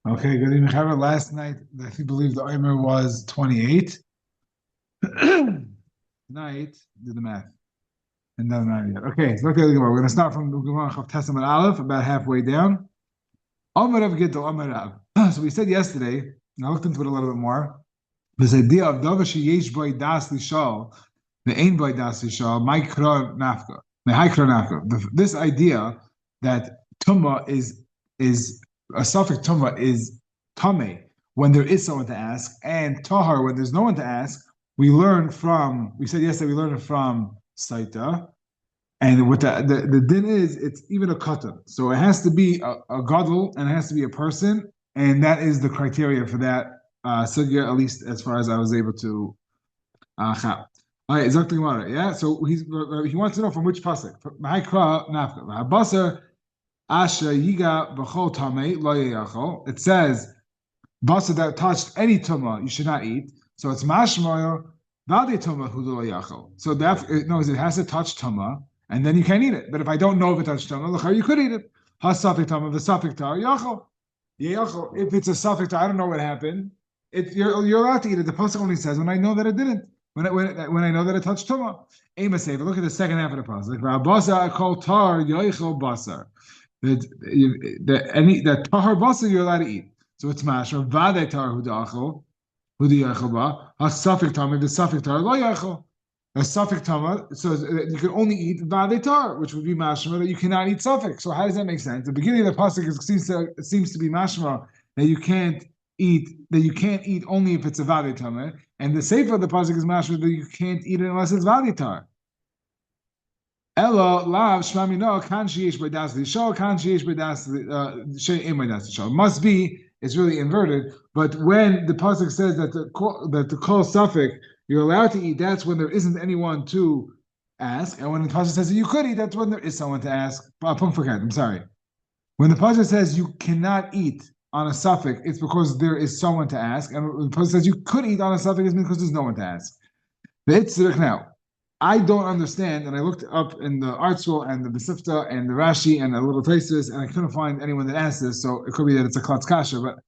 Okay, good evening. However, last night I think believe the Omer was 28. Tonight, do the math. And doesn't matter yet. Okay, so look at the Gemara. We're going to start from the Gemara of Testament Aleph, about halfway down. Omer Rav Gittel, Omer Rav. So we said yesterday, and I looked into it a little bit more, this idea of Dava Sheyesh Boy Das Lishal, the Ein Boy Das Lishal, Maikra Nafka, the Haikra Nafka. This idea that Tumma is a suffix Tumma is Tame when there is someone to ask, and Tahar when there's no one to ask. We said yesterday, we learned it from Saita. And what the din is, it's even a katan. So it has to be a gadol and it has to be a person, and that is the criteria for that sugya, at least as far as I was able to chap. All right, Zakti Gemara, yeah. So he wants to know from which pasuk. Ma'ikra nafka. Basar asha yiga b'chol tamei lo yachol. It says basar that touched any tuma you should not eat. So it's mashmoyo vade tuma hu lo yachol. So that knows it has to touch tuma. And then you can't eat it. But if I don't know if it touched tama, you could eat it. Hasafik tama, the safik tar, yachol. If it's a safik tar, I don't know what happened. You're allowed to eat it. The pasuk only says when I know that it didn't. When I know that it touched tama. Ema say, but look at the second half of the pasuk. Basar kol tar yoichel basar. That tahar basar you're allowed to eat. So it's mashma vade tar hu da'achol hu da'achol ba hasafik tama, the safik tar lo yachol. A suffix tama, so you can only eat vadetar, which would be mashma that you cannot eat suffix. So how does that make sense? The beginning of the pasuk seems to be mashma that you can't eat only if it's a vadetar, and the sefer of the pasuk is mashma that you can't eat it unless it's vadetar. Ella lav shmami no kan sheyesh b'das l'shol kan sheyesh b'das she'im b'das l'shol. Must be it's really inverted, but when the pasuk says that the kol suffix you're allowed to eat, that's when there isn't anyone to ask. And when the pasuk says that you could eat, that's when there is someone to ask. I'm sorry. When the pasuk says you cannot eat on a suffix, it's because there is someone to ask. And when the pasuk says you could eat on a suffix, it's because there's no one to ask. Now, I don't understand, and I looked up in the art school and the Besifta and the Rashi and a little places, and I couldn't find anyone that asked this, so it could be that it's a klutz kasha, but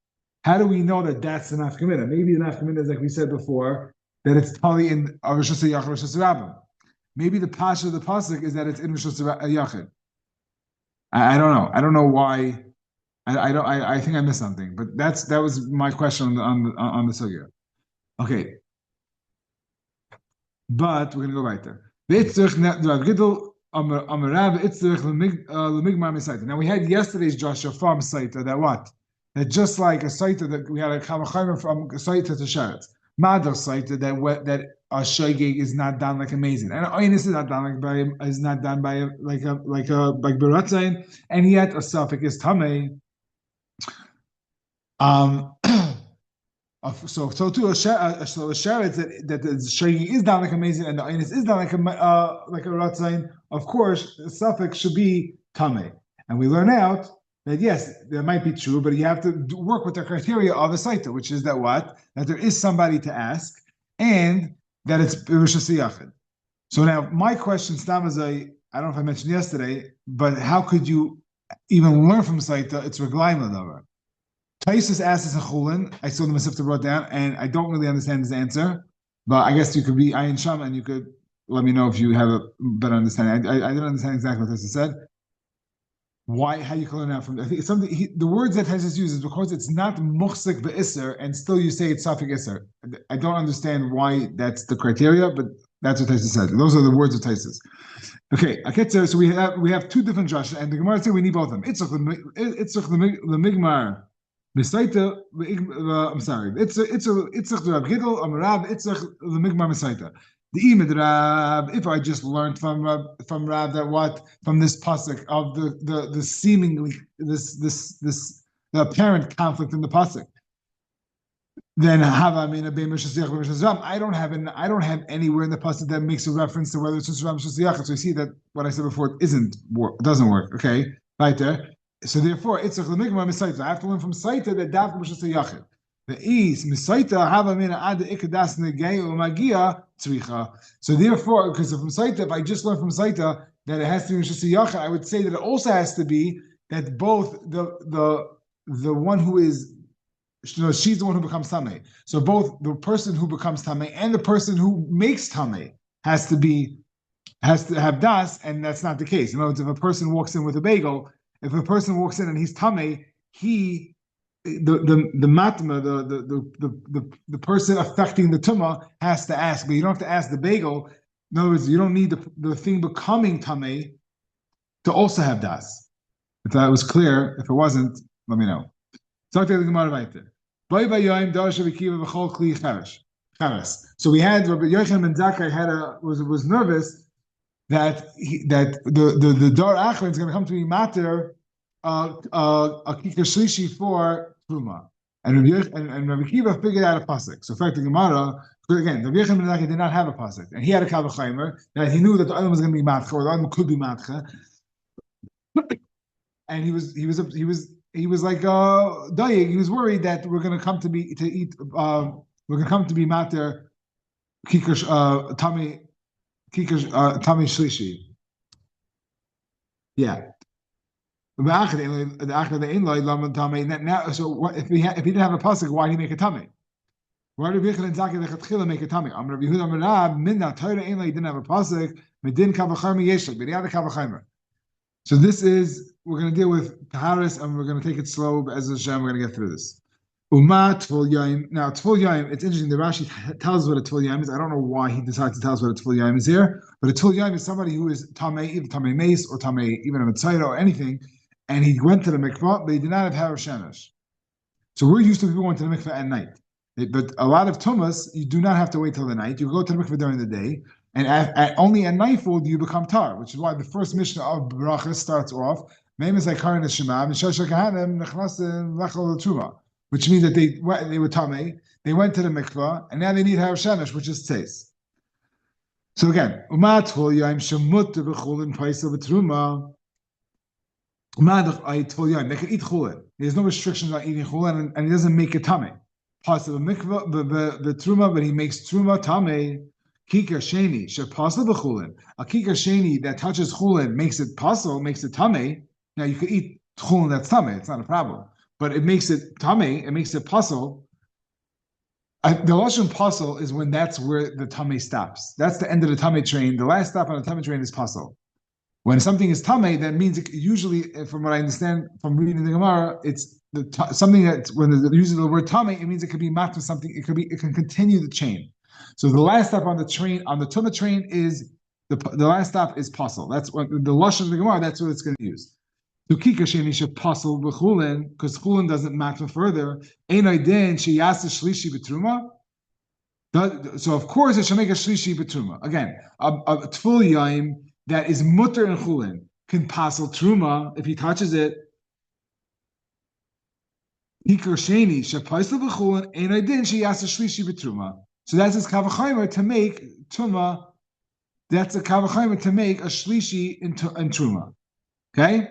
how do we know that that's the nafkamina? Maybe the nafkamina is like we said before, that it's tali in Rosh Hashanah Rosh Hashanah. Maybe the pasha of the pasuk is that it's in Rosh Hashanah. I don't know. I don't know why. I think I missed something. But that was my question on the sugya. Okay, but we're gonna go right there. Now we had yesterday's Joshua from Saita that what? That just like a Saita that we had a Kamachayim from Saita to Sheretz. Madar cited that a shogeg is not done like amazing, and oinus is not done like beratzain, and yet a suffix is tamei. So too a sheretz that the shogeg is done like amazing, and the oinus is done like a ratzain. Of course, the suffix should be tamei, and we learn out that yes, that might be true, but you have to work with the criteria of a saita, which is that what? That there is somebody to ask, and that it's Rosh Hashanah. So now, my question, Stam, is I don't know if I mentioned yesterday, but how could you even learn from saita? It's reglaim l'davar. Taisus asked this in Chulin. I saw the Masifta brought down, and I don't really understand his answer, but I guess you could be Ayin Sham, and you could let me know if you have a better understanding. I didn't understand exactly what Taisus said. Why? How you can learn out from? I think it's something. The words that Taisus uses because it's not muchsik be'isser, and still you say it's safik isser. I don't understand why that's the criteria, but that's what Taisus said. Those are the words of Taisus. Okay, Aketzer. So we have two different drashas, and the Gemara says we need both of them. Itzach the migmar misaita. I'm sorry. Itzach the Rav Gidol Amarav Itzach the migmar misaita. The imid Rab, if I just learned from Rab that what from this pasuk of the seemingly this the apparent conflict in the pasuk, then I don't have anywhere in the pasuk that makes a reference to whether it's just Ram Shasiyach. So you see that what I said before doesn't work. Okay, right there. So therefore, it's a lemigma misaita. I have to learn from Saita that daf Shasiyach. The is misaita hava mina ad ikadas negay umagia tzricha. So therefore, because from Saita, if I just learn from Saita that it has to be Shasiyach, I would say that it also has to be that both the one who is she's the one who becomes tamei. So both the person who becomes tamei and the person who makes tamei has to have das, and that's not the case. In other words, if a person walks in with a bagel, if a person walks in and he's tamei, the matma, the person affecting the tumah has to ask, but you don't have to ask the bagel. In other words, you don't need the thing becoming tamei to also have das. If that was clear, if it wasn't, let me know. So we had Rabbi Yochanan ben Zakkai was nervous that the Dar Achron is going to come to be matter a kikar shlishi for truma, and Rabbi Kiva figured out a pasuk. So, in fact, the Gemara again, Rabbi Yochanan ben Zakkai did not have a pasuk, and he had a kavachaymer that he knew that the other was going to be matcha, or the other could be matcha, and he was like dying. He was worried that we're going to come to be matter kikar tami shlishi. Yeah. Now, so if he didn't have a pasuk, why did he make a tummy? Why did Rabbi Yochanan make a tummy? Rabbi Yehuda Minna Torah Ein didn't have a pasuk, Medin Kavachaymer Yeshlik, but he had a Kavachaymer. So this is, we're going to deal with Taharis, and we're going to take it slow, but as Hashem, we're going to get through this. Now, Tful Yaim, it's interesting, the Rashi tells us what a Tful Yaim is. I don't know why he decides to tell us what a Tful Yaim is here, but a Tful Yaim is somebody who is Tamei, either Tamei Mace, or Tamei, even a Mitzayra, or anything, and he went to the mikvah, but he did not have Har Shemesh. So we're used to people going to the mikvah at night. But a lot of tumas, you do not have to wait till the night. You go to the mikvah during the day, and only at nightfall do you become tar, which is why the first Mishnah of Barachas starts off, which means that they were tamei, they went to the mikvah, and now they need Har Shemesh, which is tzeis. So again, they can eat chulin. There's no restrictions on eating chulin, and he doesn't make it tamei. Possible mikvah, the truma, but he makes truma tamei. Kikar sheni shepasul b'chulin. A kikar sheni that touches chulin makes it pasul, makes it tamei. Now you could eat chulin that's tamei; it's not a problem. But it makes it tamei. It makes it pasul. The lashon pasul is when that's where the tamei stops. That's the end of the tamei train. The last stop on the tamei train is pasul. When something is tamei, that means it usually, from what I understand from reading the Gemara, it's something that when they're using the word tamei, it means it could be match with something. It can continue the chain. So the last stop on the train, on the tumah train, is the last stop is pasul. That's what the lashon of the Gemara. That's what it's going to use. To kikar sheni she pasul b'chulin, because chulin doesn't match with further. Einay din she yasa shlishi b'truma. So of course it should make a shlishi b'truma. Again, a tful yaim that is mutter and chulin can pasul truma if he touches it. Kikar sheni she pasul b'chulin einay din she yasa shlishi b'truma. So that's his kavachaymer to make truma. That's a kavachaymer to make a shlishi in truma. Okay.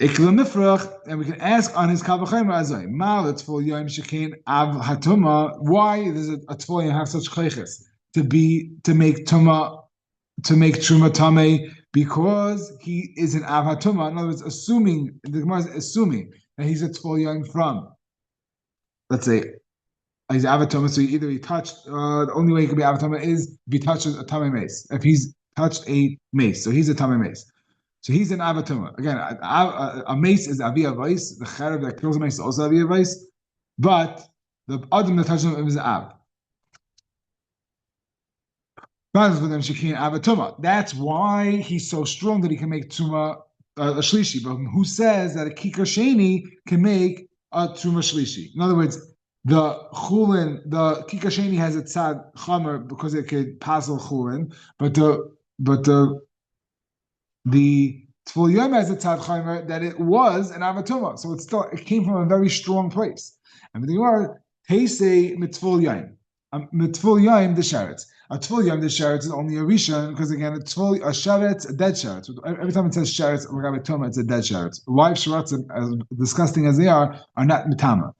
And we can ask on his kavachaymer azay. Mal tful yaim shekein av hatuma. Why does a tful yaim have such chayches to make truma tamei? Because he is an av hatuma. In other words, the Gemara is assuming that he's a tful yaim from, let's say, he's avatoma, so either he touched, the only way he could be avatoma is if he touches a tamei mace. If he's touched a mace, so he's a tamei mace. So he's an avatoma. Again, a mace is avia vice. The cherub that kills a mace is also avia vice. But the adam that touches him is av. That's why he's so strong that he can make tuma a shlishi. But who says that a kikar sheni can make a tuma shlishi? In other words, the chulin, the kikar sheni has a tzad chamer because it could pasul chulin, but the tful yom has a tzad chamer that it was an avatuma, so it came from a very strong place. And the Gemara teisei mitzvul yom, mitzvul yom the sheretz. A tful yom the sheretz is only a rishon because again a sheretz, a dead sheretz. Every time it says sheretz or avatuma, it's a dead sheretz. Live sheretz, as disgusting as they are not mitama.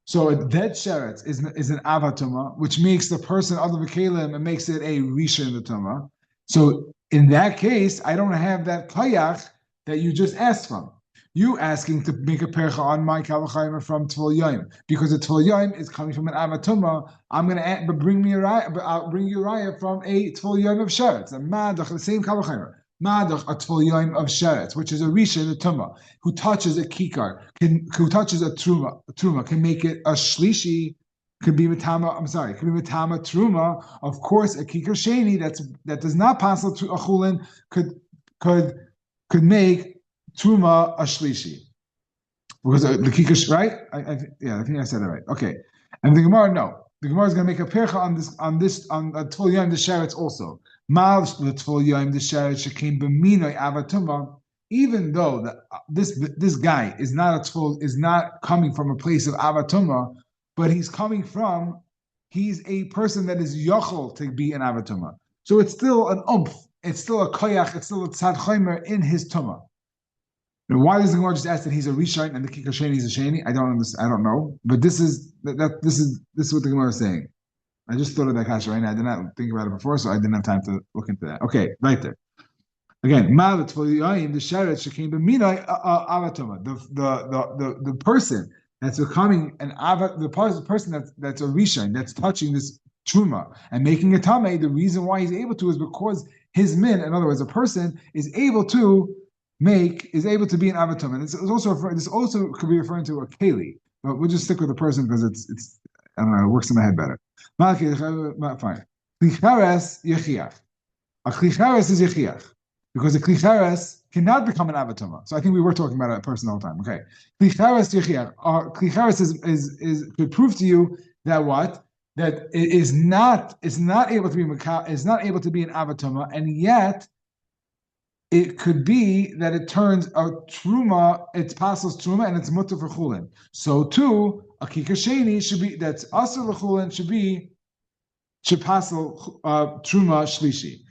So a dead sheretz is an avatuma, which makes the person other v'kelim and makes it a rishon in the tuma. So in that case, I don't have that kayach that you just asked from. You asking to make a percha on my kavachaymer from Tvul Yom because the Tvul Yom is coming from an avatuma. I'm going to bring me a raya, but I'll bring you a raya from a Tvul Yom of sheretz. A madach, the same kavachaymer. Madach a Tvul Yom of sheretz, which is a risha in the tuma, who touches a kikar, who touches a truma can make it a shlishi. Could be matama. I'm sorry. Could be matama truma. Of course, a kikar sheni that does not pass a chulin could make truma a shlishi because the kikar, right? I think I said that right. Okay, and the Gemara, no, the Gemara is going to make a percha on a Tvul Yom the sheretz also. Mal the Tvul Yom the sheretz shekim b'minoi avatuma. Even though this guy is not coming from a place of avatuma. But he's a person that is yochel to be an avatuma. So it's still an umph, it's still a koyach, it's still a tzad chomer in his tuma. Now, why does the Gemara just ask that he's a rishon and the kikar sheni is a sheni? I don't know. But this is what the Gemara is saying. I just thought of that kasha right now. I did not think about it before, so I didn't have time to look into that. Okay, right there. Again, malat for the sheretz shekim b'minai avatuma. The person that's becoming an avat, the person that's a rishon, that's touching this truma and making a tamei. The reason why he's able to is because his min, in other words, a person is able to be an avatum. And this also could be referring to a keli, but we'll just stick with the person because it's I don't know, it works in my head better. Fine. Klichares yechiach. A klichares is yechiach because a klichares cannot become an avatuma. So I think we were talking about a person the whole time. Okay. Klichares yechiach. Klichares is to prove to you that what? That it is not able to be an avatuma, and yet it could be that it turns a truma, it's passes truma, and it's mutter for chulin. So too, a kikar sheni should be that's asur l'chulin should passel truma shlishi.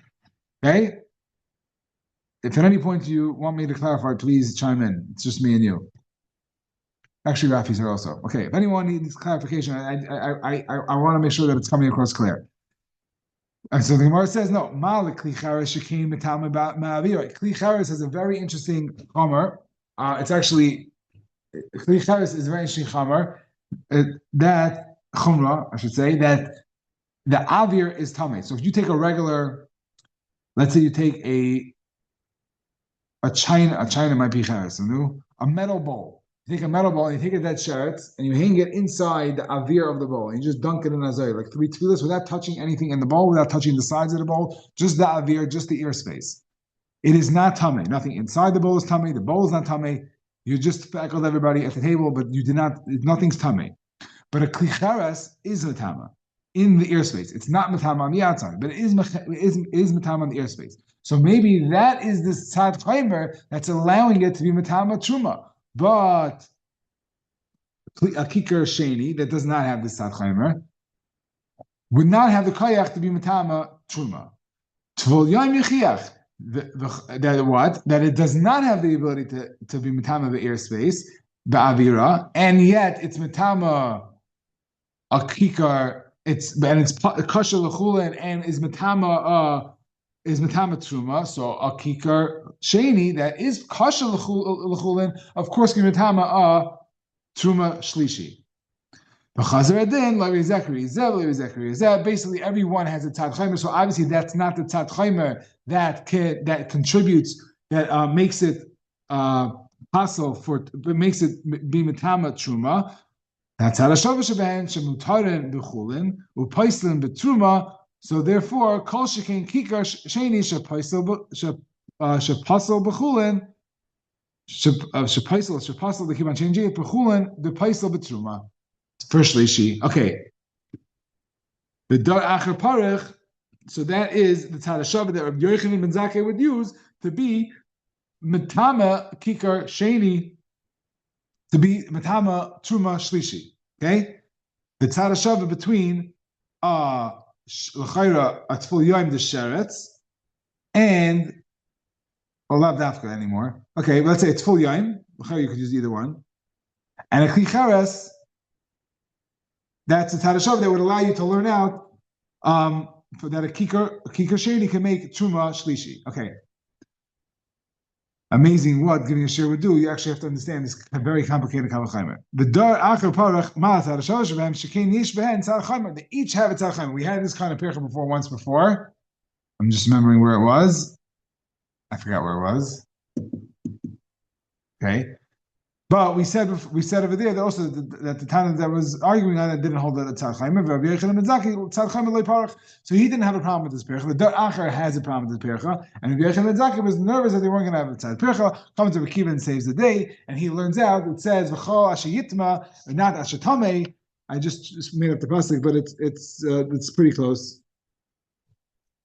Okay. If at any point you want me to clarify, please chime in. It's just me and you. Actually, Rafi's here also. Okay. If anyone needs clarification, I want to make sure that it's coming across clear. And so the Gemara says, no, Malik Klicharis Shekim Mitam about Ma'avira. Klicharis has a very interesting chomer. It's actually, Klicharis is a very interesting chomer. That chumra, I should say, that the avir is tamei. So if you take a regular, let's say you take a china might be charis, a metal bowl. You take a metal bowl and you take it that sheretz and you hang it inside the avir of the bowl and you just dunk it in azay, like 3 tefillas without touching anything in the bowl, without touching the sides of the bowl, just the avir, just the ear space. It is not tamei. Nothing inside the bowl is tamei. The bowl is not tamei. You just speckled everybody at the table, but you did not. Nothing's tamei. But a klichares is matama in the ear space. It's not matama on the outside, but it is matama on the ear space. So maybe that is this tzad chaymer that's allowing it to be matama truma. But a kikar sheni that does not have this tzad chaymer would not have the koyach to be matama truma. Tvul yom yechiach. That it does not have the ability to be matama the airspace, ba'avira, and yet it's matama a kikar. It's kasha l'chulin and is matama truma. So a kikar sheni that is kasha l'chulin, of course, can be matama a truma shlishi. Basically, everyone has a tzad chaymer. So obviously, that's not the tzad chaymer that contributes, that makes it makes it be matama truma. That's how the shavasheben shemutarin b'chulin u'paislin b'truma. So therefore, kol shekain kikar sheni shepasel b'chulin shepasel. They keep on changing it b'chulin b'paisel b'truma. First Shlishi. Okay. The Dar Acher Parech, so that is the Tzad HaShavah that Rabbi Yochanan ben Zakkai would use to be Matama Kikar Sheni, to be Matama Truma Shlishi. Okay? The Tzad HaShavah between L'chaira Atful Yom the Sheretz and Lav Dafka anymore. Okay, let's say it's Atful Yom. L'chaira, you could use either one. And a Klichares, that's a Tadashav that would allow you to learn out that a kikar sheni can make truma shlishi. Okay. amazing what giving a share would do, you actually have to understand this very complicated Kavachaimer. The Dar Acher Parach Ma'at HaRashosh V'hem Shekein Yish Behen Tzad Chaimer. They each have a Tzad Chaimer. We had this kind of Percha once before. I'm just remembering where it was. I forgot where it was. Okay. But we said over there that also that the Tana that was arguing on it didn't hold that a Tzad Chaimer. So he didn't have a problem with this Percha. The Dar Acher has a problem with this Percha. And Rabbi Yechon Zaki was nervous that they weren't going to have a Tzad Percha. Comes to Rekiva and saves the day. And he learns out, it says, V'chol Asher Yitma, not Asher Tamei. I just made up the pasuk, but it's pretty close.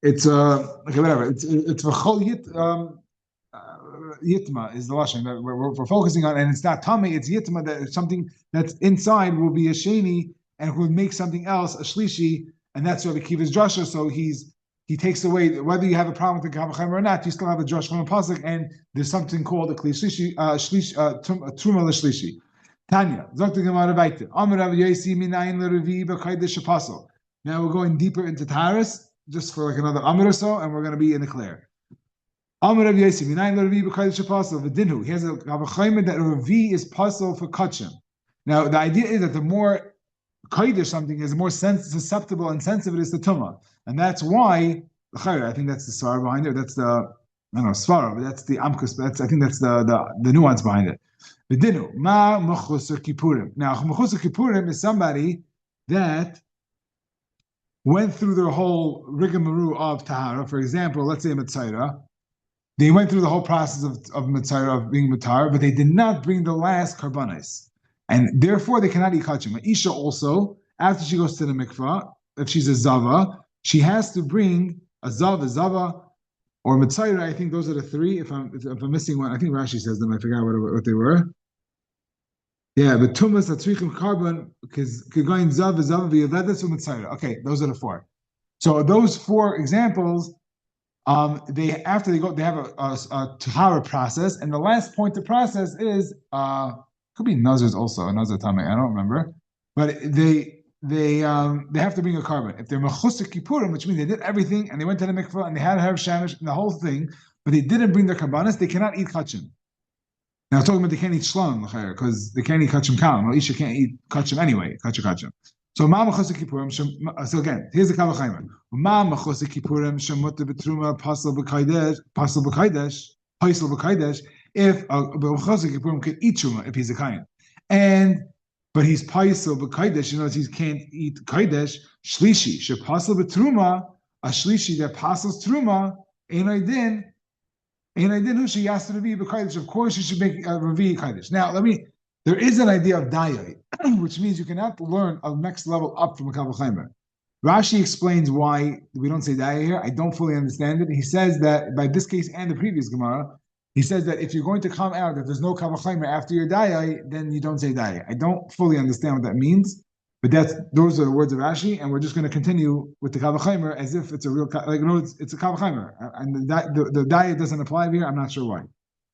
It's okay, whatever. It's V'chol Yitma is the lashon that we're focusing on, and it's not Tamei, it's Yitma, that something that's inside will be a sheni and would make something else a shlishi, and that's Rabbi Kiva's drasha. So he takes away whether you have a problem with the Kavachaimer or not, you still have a drush from a pasuk, and there's something called a kli shlishi, truma l'shlishi. Tanya, Zok the Gemara Vayter, Amar Rav Yosi minayin l'revi b'kaidesh apostle. Now we're going deeper into Taharis, just for like another Amar or so, and we're going to be in the clear. Amar Rav Yosi minayin l'revi b'kaidesh apostle v'dinhu. He has a Kavachaimer that a revi is puzzle for kachim. Now the idea is that the more kaidesh something is, the more susceptible and sensitive it is to tumah, and that's why I think that's the svara behind it. That's the I don't know svara, but that's the amkus. I think that's the nuance behind it. V'dinu ma mechusar kippurim. Now mechusar kippurim is somebody that went through their whole rigmarole of tahara. For example, let's say a mitzayra. They went through the whole process of mitzayra, of being mitzayra, but they did not bring the last karbanis. And therefore, they cannot eat kachim. Isha also, after she goes to the mikvah, if she's a zava, she has to bring a zava, or mitzayra. I think those are the three. If I'm missing one, I think Rashi says them. I forgot what they were. Yeah, but tumas atzrichim carbon because going zava v'yaledes u'mitzayra. Okay, those are the four. So those four examples. They have a tahara process, and the last point to process is could be nazars also, a nazar tamei, I don't remember, but they have to bring a carbon. If they're mechusar kippurim, which means they did everything and they went to the mikvah and they had her shamish and the whole thing, but they didn't bring their karbanis, they cannot eat kachim. Now talking about they can't eat shlam because they can't eat kachim kalam. Well, Isha can't eat kachim anyway, kachim. So ma mechusar kippurim. So again, here's the Kavachaimer. Ma mechusar kippurim shemutar b'truma pasal b'kaidesh. If a mechusar kippurim could eat truma if he's a kain, but he's paisel b'kaidesh, you know, he can't eat kaidesh. Shlishi shepasal b'truma, a shlishi that passes truma einay din who she has to revi b'kaidesh. Of course, you should make a revi kaidesh. Now, there is an idea of dayai, which means you cannot learn a next level up from a Kavachaimer. Rashi explains why we don't say dayai here. I don't fully understand it. He says that by this case and the previous Gemara, he says that if you're going to come out that there's no Kavachaimer after your dayai, then you don't say dayai. I don't fully understand what that means, but those are the words of Rashi, and we're just going to continue with the Kavachaimer as if it's a real it's a Kavachaimer, and the dayai doesn't apply here. I'm not sure why.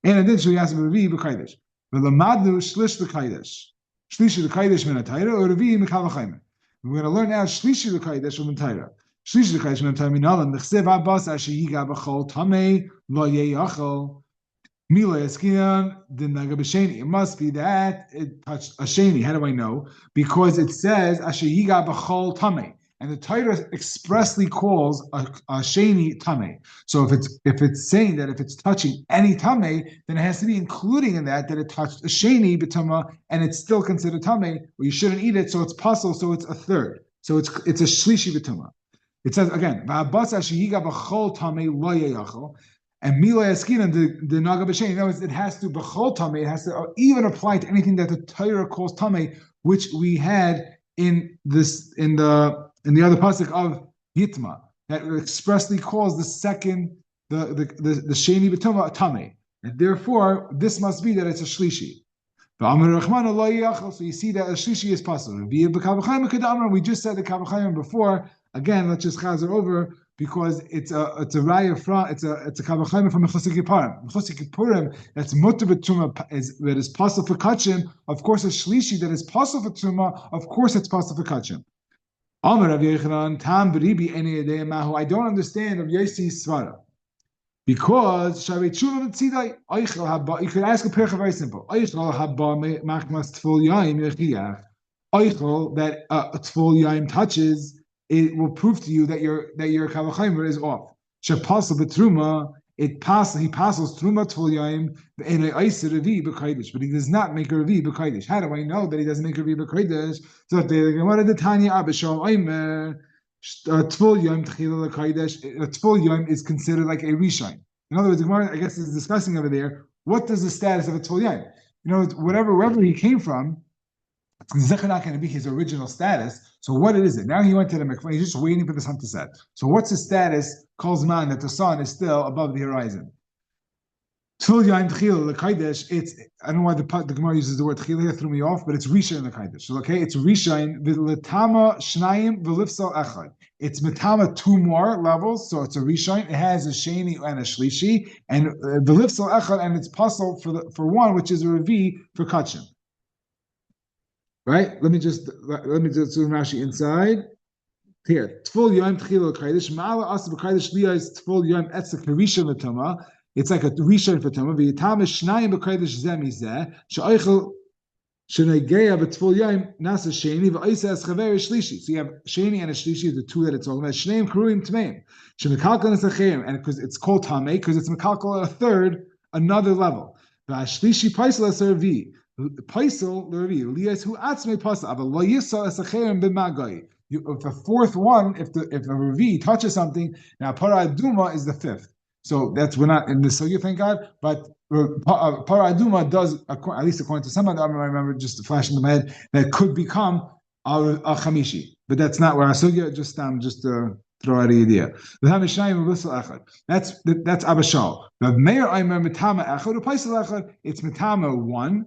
And additionally, he has to be b'kaidesh. V'lamadnu shlish l'kaidesh. Shlishi l'kaidesh min ha'tayra or revi mikavachaymer. We're going to learn now shlishi l'kaidesh from ha'tayra. Shlishi l'kaidesh min ha'tayra minalam nechsev abbas asher yiga b'chol tamei lo yeyachol mila yaskinan d'naga b'sheni. It must be that it touched a sheni. How do I know? Because it says asher yiga b'chol tamei. And the Torah expressly calls a sheni tamei. So if it's saying that if it's touching any tamei, then it has to be including in that it touched a sheni b'tama, and it's still considered tamei, or you shouldn't eat it. So it's puzzle. So it's a third. So it's a shlishi b'tama. It says again, va'abas ashiyiga b'chol tamei lo yeyachol, and mila yaskinan the naga b'sheni. In other words, it has to b'chol tamei. It has to even apply to anything that the Torah calls tamei, which we had in the other pasuk of Yitma that expressly calls the second the sheni b'tuma tamei, and therefore this must be that it's a shlishi. So you see that a shlishi is possible. We just said the Kavachayim before. Again, let's just chazer over because it's a raya from it's a Kavachayim from Mechusar Kippurim. Mechusar Kippurim that's mutar b'tuma that is possible for kachim. Of course, a shlishi that is possible for tuma. Of course, it's possible for kachim. I don't understand of Yosi's svara Because Shavei Tshuva Tzidai Eichel Haba. You could ask a percha very simple. Eichel Haba Machmas Tful Yaim Yechiach. Eichel that a Tful Yaim touches, it will prove to you that your Kavachaimer is off. Shepasal Betruma. He passes Truma Tful Yaim in a Eiser Revi B'Kodesh, but he does not make a Revi B'Kodesh. How do I know that he doesn't make a Revi B'Kodesh? So the Gemara the Tanya Abishal Aimer. Tvul Yom Tchila L'Kodesh. Tvul Yom is considered like a Rishon. In other words, the Gemara, I guess, is discussing over there what does the status of a Tvul Yom. Wherever he came from, it's not going to be his original status. So what is it? Now he went to the mikvah. He's just waiting for the sun to set. So what's his status? Calls man that the sun is still above the horizon. Tvul Yom Tchila L'Kodesh. I don't know why the Gemara uses the word Tchila here, threw me off, but it's Rishon L'Kodesh. So it's Rishon v'letama shnayim v'lifsal echad. It's metama 2 more levels, so it's a Rishon. It has a sheni and a shlishi, and v'lifsal echad, and it's puzzle for one, which is a revi for kachim. Right? Let me just do Rashi inside. Here, Tvul Yom Tchila L'Kodesh. Ma'ala asa b'Kodesh liyas Tvul Yom etzek Rishon L'Tama. It's like a rishon for Tama. V'yitam shnayim b'Kodesh zeh mizeh she'oichel shenegeya b'Tvul Yom nasa sheni v'oisa es chaver shlishi. So you have sheni and a shlishi, the 2 that it's talking about. Shneim kruim tmeim shemekalkal nesachim, and because it's called tamei because it's mekalkal at a third, another level. V'ashlishi paisel es revi paisel l'revi liyas hu atzmei pasel aval lo yisal es achim b'magai. If the 4th one, if the revi touches something, now paraduma is the 5th. So we're not in the sugya, thank God. But paraduma does, at least according to some of them, I remember just a flash in my head, that could become a chamishi. But that's not where our sugya. Just to throw out the idea. That's abashal. The mayor I remember mitama echad or paisel echad. It's mitama 1,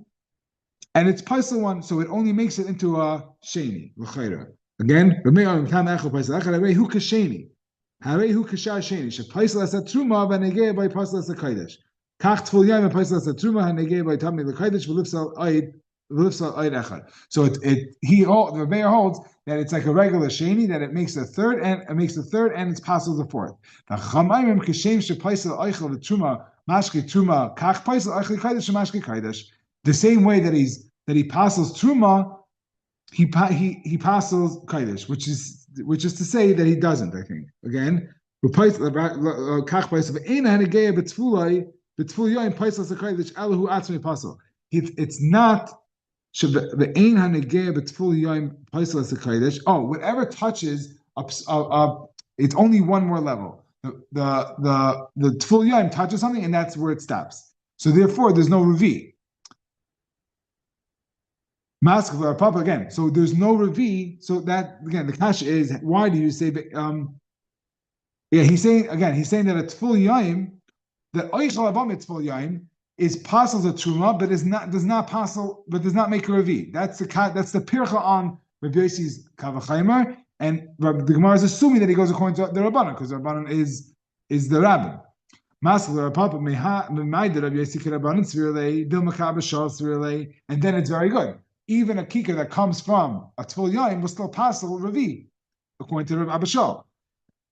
and it's paisel 1, so it only makes it into a sheni l'chayra. Again, the mayor mitama echad paisel echad. Arei hu kasheni. Harei hu kashar sheni. Shepaisel as a truma v'negei by paisel as a kodesh. Kach Tvul Yom paisel as a truma v'negei by tamei l'kodesh v'lifsal oid echad. So the mayor holds that it's like a regular sheni, that it makes a third and it's passes the 4th. The chamaimim kashem shepaisel oichel the truma mashki truma kach paisel oichel kodesh mashki kodesh. The same way that he passes truma, he passes kodesh, which is to say that he doesn't. I think again, it's not whatever touches it's only 1 more level. The Tful Yom touches something, and that's where it stops. So therefore, there's no revi. Mask Papa again. So there's no revi. So that again, the kasha is why do you say? He's saying that a Tful Yom, that Oichel Abam Tful Yom is passes a truma, but does not make a revi. That's the pircha on Rabbi Yossi's Kavachaimer, and the Gemara is assuming that he goes according to the Rabbanan because the Rabbanan is the Rabbin. And then it's very good. Even a kikar that comes from a Tvul Yom will still pass a revi, according to Rabbi Abishal.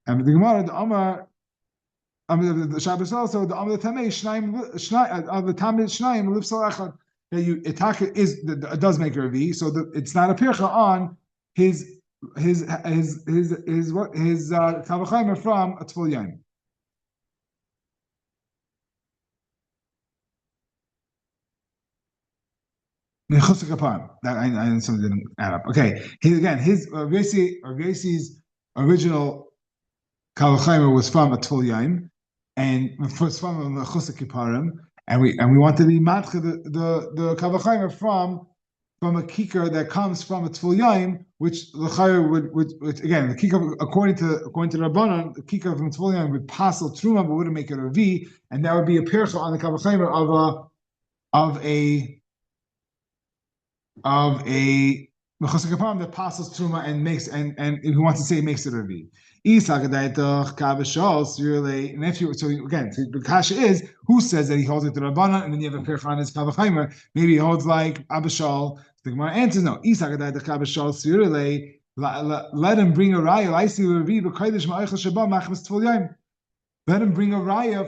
And the Gemara, the Amar, the Shabbos also, the Amar the Tamei Shnayim Lifsal Echad. It does make a revi, so it's not a pircha on his Kavachaimer from a Tvul Yom. That I something didn't add up. Okay, his Yossi's original Kavachaimer was from a Tvul Yom, and was from a Chusik Kiparim, and we wanted to be matcha the Kavachaimer from a kikar that comes from a Tvul Yom, which the Chayyar would again the kikar according to Rabbanan, the kikar from Tvul Yom would pass a truma but wouldn't make it a revi, and that would be a pircha on the Kavachaimer of a mechusik kapam that passes truma and makes and if you want to say makes it a revi. And if you so the kasha is who says that he holds it to Rabbanan and then you have a pircha on his Kavachaimer. Maybe he holds like Abishal. The Gemara answers no. Let him bring a raya. I see a revi b'kodesh ma'oichel sheba machmas Tvul Yom. let him bring a raya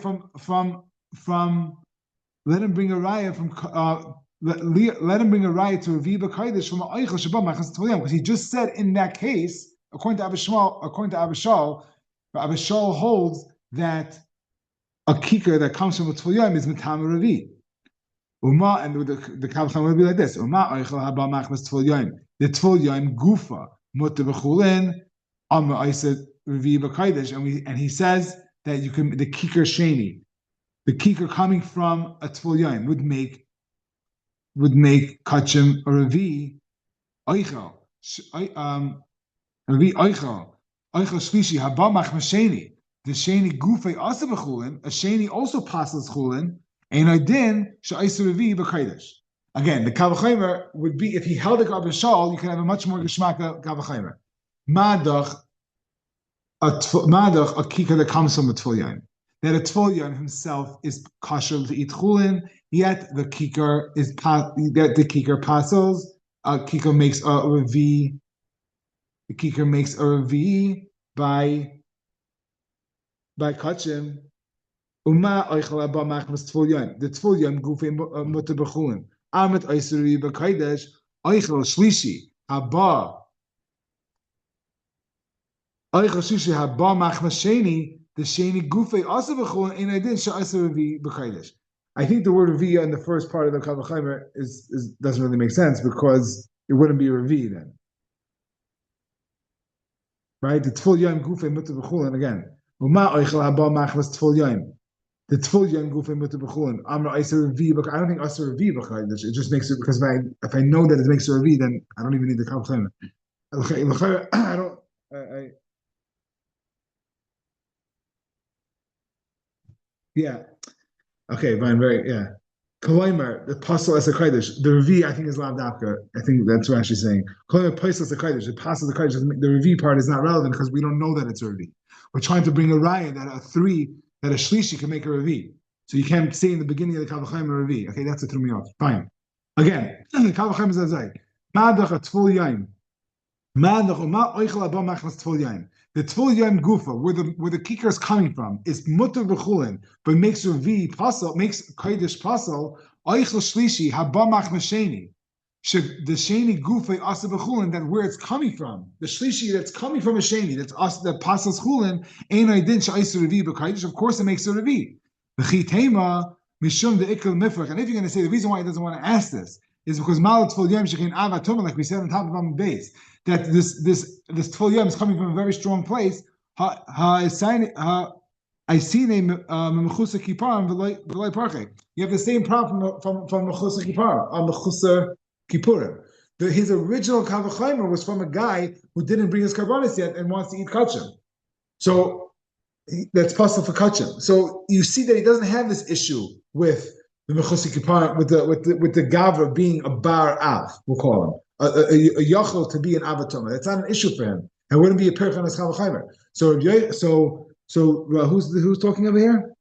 let him bring a raya from let him bring a raya to Revi B'Kodesh from Eichel Shabbat Machas Tvolim, because he just said in that case, according to Abishal holds that a kikar that comes from a Tvolim is Mitam Revi. Uma, and the Kavacham will be like this: Uma Eichel Haba Machmas Tvolim, the Tvolim Gufa Mutter B'Chulin Amr Eised Revi B'Kodesh, and he says that you can the kikar sheni. The kikar coming from a tvul yaim would make kachim a revi oichel revi oichel shlishi haba machmasheni. The sheni gufei also b'chulin. A sheni also passes chulin. And I din she'aisu revi b'kaidesh. Again, the kavachimer would be if he held a gabashal, you can have a much more geshmaka kavachimer. Madach a kikar that comes from a tvul yaim. That a tvul yaim himself is kosher to eat chulin, yet the kikar passes. A kikar makes a revi. The kikar makes a revi by kachim. Uma oichel haba machmas tvul yaim. The tvul yaim gufei mutter b'chulin. Amet oisuri b'kaidesh oichel shlishi haba. Oichel shlishi haba machmas sheni. The sheni gufei also b'chulin in adin she'asa revi b'kaidesh. I think the word revi in the first part of the kavachimer is doesn't really make sense because it wouldn't be a revi then, right? The tvul yaim gufei mutter b'chulin again. Uma oichel haba machmas tvul yaim. The tvul yaim gufei mutter b'chulin. Amar asa revi. I don't think asa revi b'kaidesh. It just makes it because if I know that it makes a revi, then I don't even need the kavachimer. I don't. Yeah. Okay, fine, very, yeah. Koloimer, the pasal as a kodesh. The revi, I think, is lav dafka. I think that's what she's saying. Koloimer, pasal as a kodesh. The pasal as a kodesh. The revi part is not relevant because we don't know that it's a revi. We're trying to bring a raya that a shlishi can make a revi. So you can't say in the beginning of the kavachaim a revi. Okay, that's a threw me off. Fine. Again, the kavachaim is azay. Madach a tvul yaim. Madach ma oichel haba machmas tvul yaim. The tvul yaim gufa, where the kikar is coming from, is mutter v'chulin, but makes revi pasal, makes kodesh pasal. Oichel shlishi haba machmas sheni. The sheni gufa asa v'chulin, that where it's coming from, the shlishi that's coming from a sheni, that pasals chulin, ein aydin she'aisu revi b'kodesh. Of course, it makes a revi. V'chitema mishum de'ikal mifrach. And if you're going to say the reason why he doesn't want to ask this is because malat tvul yaim shekin avatuma, like we said on top of the base. That this tvul yaim is coming from a very strong place. I see name mechusa kiparim v'loy parche. You have the same problem from mechusa kiparim, mechusa kipurim. His original kavachimer was from a guy who didn't bring his karbanis yet and wants to eat kachim. So that's possible for kachim. So you see that he doesn't have this issue with the mechusa kiparim, with the gavra being a bar av, we'll call him. A yachol to be an avatoma. That's not an issue for him. And wouldn't be a perch on his kavachimer. So who's talking over here?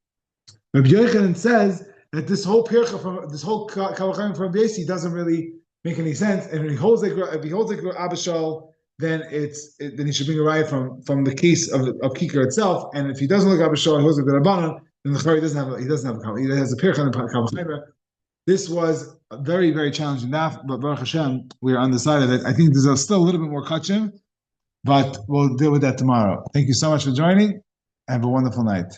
Rabbi Yochanan says that this whole percha from this whole kavachimer from Yesi doesn't really make any sense. And if he holds like Abishal, then then he should bring a raya from the case of kikar itself. And if he doesn't look Abishal, he holds like the Rabbanan, then the Chari doesn't have a he has a percha on the kavachimer. This was a very, very challenging daf, but Baruch Hashem, we are on the side of it. I think there's still a little bit more kachim, but we'll deal with that tomorrow. Thank you so much for joining. Have a wonderful night.